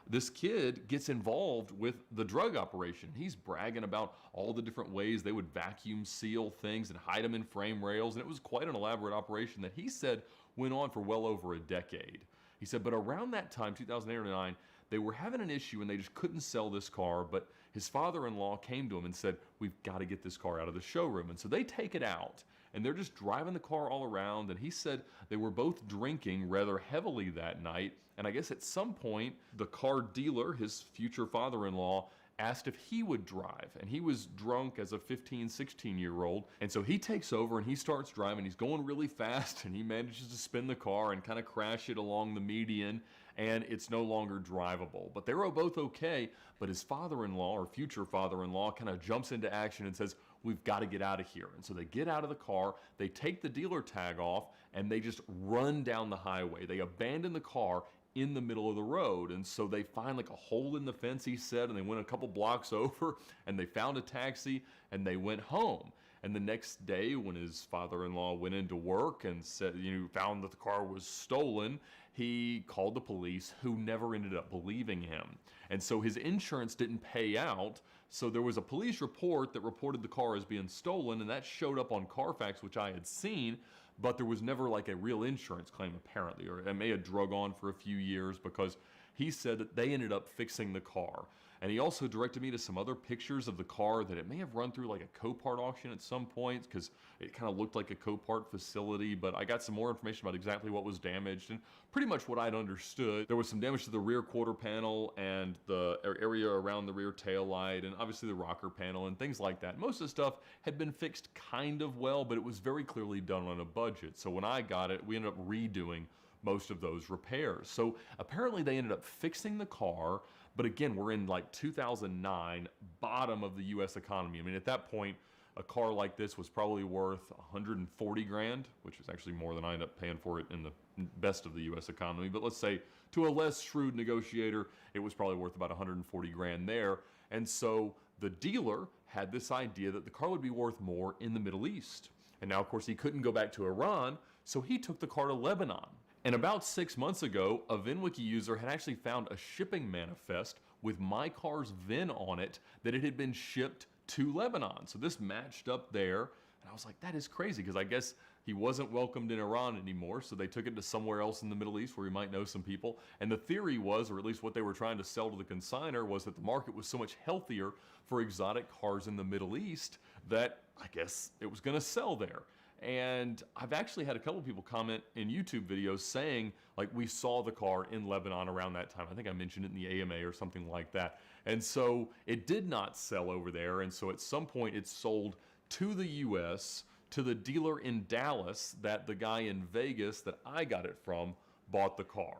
this kid gets involved with the drug operation. He's bragging about all the different ways they would vacuum seal things and hide them in frame rails. And it was quite an elaborate operation that he said went on for well over a decade. He said, but around that time, 2008 or 2009, they were having an issue and they just couldn't sell this car. But his father-in-law came to him and said, we've got to get this car out of the showroom. And so they take it out and they're just driving the car all around. And he said they were both drinking rather heavily that night. And I guess at some point, the car dealer, his future father-in-law, asked if he would drive, and he was drunk as a 15, 16-year-old, and so he takes over and he starts driving. He's going really fast, and he manages to spin the car and kind of crash it along the median, and it's no longer drivable. But they were both okay, but his father-in-law, or future father-in-law, kind of jumps into action and says, we've got to get out of here. And so they get out of the car, they take the dealer tag off, and they just run down the highway. They abandon the car in the middle of the road. And so they find like a hole in the fence, he said, and they went a couple blocks over, and they found a taxi, and they went home. And the next day, when his father-in-law went into work and said, found that the car was stolen, he called the police, who never ended up believing him. And so his insurance didn't pay out. So there was a police report that reported the car as being stolen, and that showed up on Carfax, which I had seen, but there was never like a real insurance claim apparently, or it may have drug on for a few years because he said that they ended up fixing the car. And he also directed me to some other pictures of the car that it may have run through like a Copart auction at some point, because it kind of looked like a Copart facility, but I got some more information about exactly what was damaged and pretty much what I'd understood. There was some damage to the rear quarter panel and the area around the rear tail light, and obviously the rocker panel and things like that. Most of the stuff had been fixed kind of well, but it was very clearly done on a budget. So when I got it, we ended up redoing most of those repairs. So apparently they ended up fixing the car, but again, we're in like 2009, bottom of the US economy. I mean, at that point, a car like this was probably worth 140 grand, which is actually more than I ended up paying for it in the best of the US economy. But let's say to a less shrewd negotiator, it was probably worth about 140 grand there. And so the dealer had this idea that the car would be worth more in the Middle East. And now, of course, he couldn't go back to Iran, so he took the car to Lebanon. And about 6 months ago, a VinWiki user had actually found a shipping manifest with my car's VIN on it that it had been shipped to Lebanon. So this matched up there, and I was like, that is crazy, because I guess he wasn't welcomed in Iran anymore, so they took it to somewhere else in the Middle East where he might know some people. And the theory was, or at least what they were trying to sell to the consignor, was that the market was so much healthier for exotic cars in the Middle East that I guess it was gonna sell there. And I've actually had a couple people comment in YouTube videos saying, like, we saw the car in Lebanon around that time. I think I mentioned it in the AMA or something like that. And so it did not sell over there. And so at some point it sold to the US, to the dealer in Dallas that the guy in Vegas that I got it from bought the car.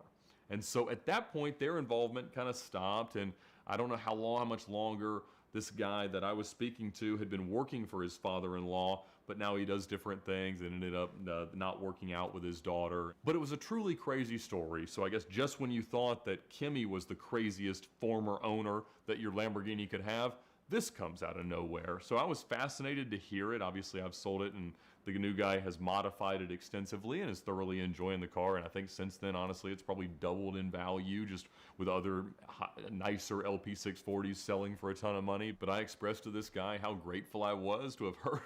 And so at that point, their involvement kind of stopped. And I don't know how much longer this guy that I was speaking to had been working for his father-in-law, but now he does different things and ended up not working out with his daughter. But it was a truly crazy story. So I guess just when you thought that Kimmy was the craziest former owner that your Lamborghini could have, this comes out of nowhere. So I was fascinated to hear it. Obviously, I've sold it, and the new guy has modified it extensively and is thoroughly enjoying the car. And I think since then, honestly, it's probably doubled in value, just with other nicer LP640s selling for a ton of money. But I expressed to this guy how grateful I was to have heard,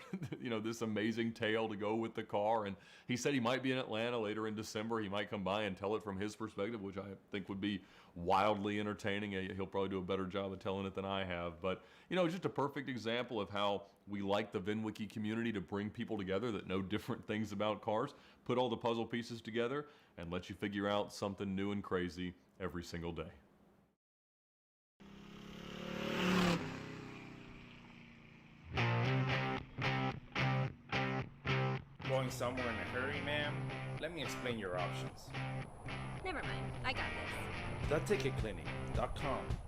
this amazing tale to go with the car. And he said he might be in Atlanta later in December. He might come by and tell it from his perspective, which I think would be wildly entertaining. He'll probably do a better job of telling it than I have. But, just a perfect example of how we like the VinWiki community to bring people together that know different things about cars, put all the puzzle pieces together, and let you figure out something new and crazy every single day. Going somewhere in a hurry, ma'am? Let me explain your options. Never mind, I got this. TheTicketClinic.com